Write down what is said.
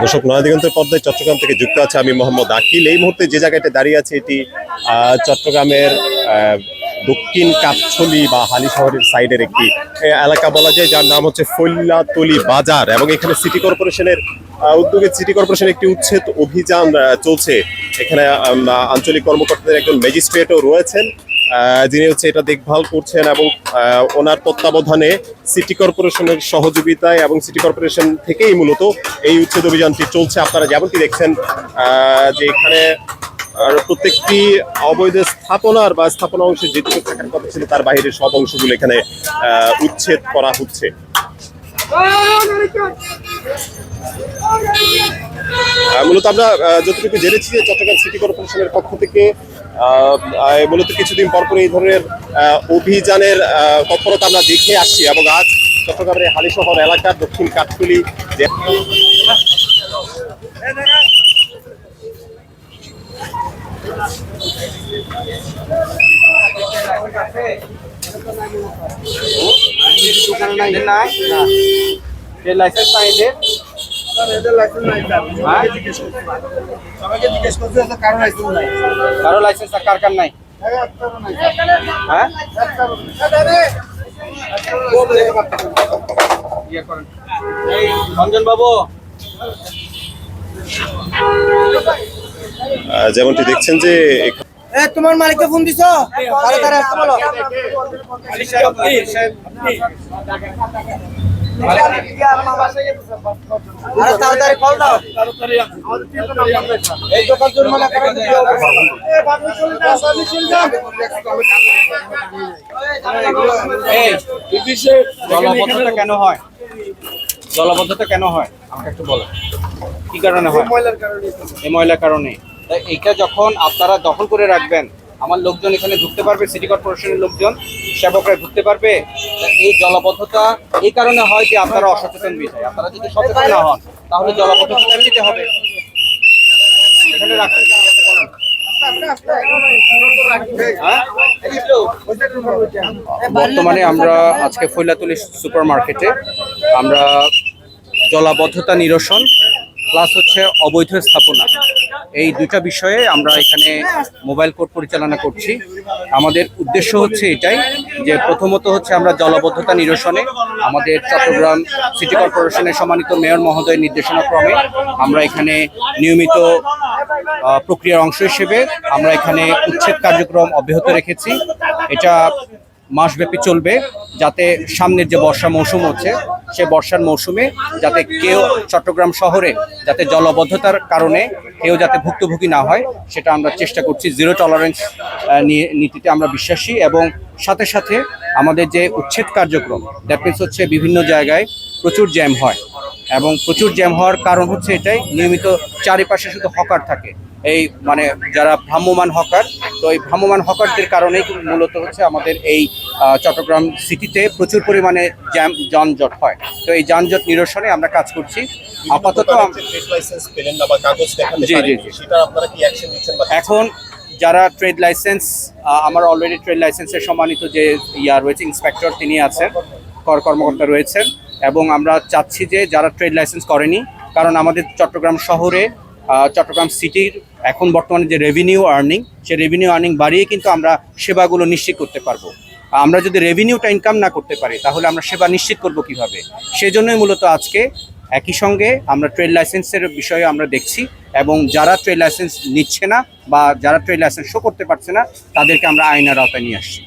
দর্শক, নয়াদিগন্তের পর্দায় চট্টগ্রাম থেকে যুক্ত আছে আমি মোহাম্মদ আকিল। এই মুহূর্তে যে জায়গাটা দাঁড়িয়ে আছে এটি চট্টগ্রামের দক্ষিণ কাপছলি বা হালি শহরের সাইডের একটি এলাকা বলা যায়, যার নাম হচ্ছে ফৈল্লাতলি বাজার। এবং এখানে সিটি কর্পোরেশনের উদ্যোগে সিটি কর্পোরেশনের একটি উচ্ছেদ অভিযান চলছে। এখানে আঞ্চলিক কর্মকর্তাদের একজন ম্যাজিস্ট্রেটও রয়েছেন, যিনি হচ্ছে এটা দেখভাল করছেন এবং ওনার তত্ত্বাবধানে সিটি কর্পোরেশনের সহযোগিতায় এবং সিটি কর্পোরেশন থেকেই মূলত এই উচ্ছেদ অভিযানটি চলছে। আপনারা যেমনটি দেখছেন যে এখানে প্রত্যেকটি অবৈধ স্থাপনার বা স্থাপনা অংশে যেটুকু থাকার কথা ছিল তার বাইরে সব অংশগুলো এখানে উচ্ছেদ করা হচ্ছে। মূলত আমরা যতটুকু জেনেছি যে চট্টগ্রাম সিটি কর্পোরেশনের পক্ষ থেকে মূলত কিছুদিন পর এই ধরনের অভিযানের তৎপরতা আমরা দেখে আসছি। এবং আজ চট্টগ্রামের হালি শহর এলাকার দক্ষিণ কাঠকুলি যে কারো লাইসেন্স কার কার নাই? হ্যাঁ, রঞ্জন বাবু, যেমনটি দেখছেন যে তোমার মালিককে ফোন দিছো? তাড়াতাড়ি আসতে বলো। আরে তাড়াতাড়ি কল দাও। এই দোকান জরিমানা করে দিও। জলাবদ্ধতা কেন হয়? জলাবদ্ধতা কেন হয় আমাকে একটু বলো, কি কারণে হয়? এই ময়লার কারণে। এইটা যখন আপনারা দখল করে রাখবেন, আমার লোকজন এখানে ঢুকতে পারবে, সিটি কর্পোরেশনের লোকজন সেবকরা ঢুকতে পারবে। এই জলাবদ্ধতা এই কারণে হয় যে আপনারা অসচেতন বিষয়। আপনারা যদি সচেতন না হন তাহলে জলাবদ্ধতা নিতে হবে। এখানে রাখতে বর্তমানে আমরা আজকে ফৈল্লাতলি সুপার মার্কেটে আমরা জলাবদ্ধতা নিরসন প্লাস হচ্ছে অবৈধ স্থাপনা, এই দুইটা বিষয়ে আমরা এখানে মোবাইল কোর্ট পরিচালনা করছি। আমাদের উদ্দেশ্য হচ্ছে এটাই যে প্রথমত হচ্ছে আমরা জলাবদ্ধতা নিরসনে আমাদের চট্টগ্রাম সিটি কর্পোরেশনের সম্মানিত মেয়র মহোদয়ের নির্দেশনা ক্রমে আমরা এখানে নিয়মিত প্রক্রিয়ার অংশ হিসেবে আমরা এখানে উচ্ছেদ কার্যক্রম অব্যাহত রেখেছি। এটা মাসব্যাপী চলবে, যাতে সামনের যে বর্ষা মৌসুম হচ্ছে সে বর্ষার মৌসুমে যাতে কেউ চট্টগ্রাম শহরে যাতে জলাবদ্ধতার কারণে কেউ যাতে ভুক্তভোগী না হয় সেটা আমরা চেষ্টা করছি। জিরো টলারেন্স নীতিতে আমরা বিশ্বাসী। এবং সাথে সাথে আমাদের যে উচ্ছেদ কার্যক্রম, দ্যাট মিনস হচ্ছে বিভিন্ন জায়গায় প্রচুর জ্যাম হয়, এবং প্রচুর জ্যাম হওয়ার কারণ হচ্ছে এটাই, নিয়মিত চারিপাশে শুধু হকার থাকে, এই মানে যারা ভ্রাম্যমান হকার। তো এই ভ্রাম্যমান হকারদের কারণেই মূলত হচ্ছে আমাদের এই চট্টগ্রাম সিটিতে প্রচুর পরিমাণে যানজট হয়। তো এই যানজট নিরসনে আমরা কাজ করছি। আপাতত এখন যারা ট্রেড লাইসেন্স, আমার অলরেডি ট্রেড লাইসেন্সের সম্মানিত যে রয়েছে ইন্সপেক্টর, তিনি আছেন, কর্মকর্তা রয়েছেন। এবং আমরা চাচ্ছি যে যারা ট্রেড লাইসেন্স করেনি, কারণ আমাদের চট্টগ্রাম শহরে চট্টগ্রাম সিটির এখন বর্তমানে যে রেভিনিউ আর্নিং, সেই রেভিনিউ আর্নিং বাড়িয়ে কিন্তু আমরা সেবাগুলো নিশ্চিত করতে পারবো। আমরা যদি রেভিনিউটা ইনকাম না করতে পারি তাহলে আমরা সেবা নিশ্চিত করব কিভাবে? সেজন্যই মূলত আজকে একই সঙ্গে আমরা ট্রেড লাইসেন্সের বিষয়ে আমরা দেখছি, এবং যারা ট্রেড লাইসেন্স নিচ্ছে না বা যারা ট্রেড লাইসেন্স শো করতে পারছে না তাদেরকে আমরা আইনের আওতায় নিয়ে আসছি।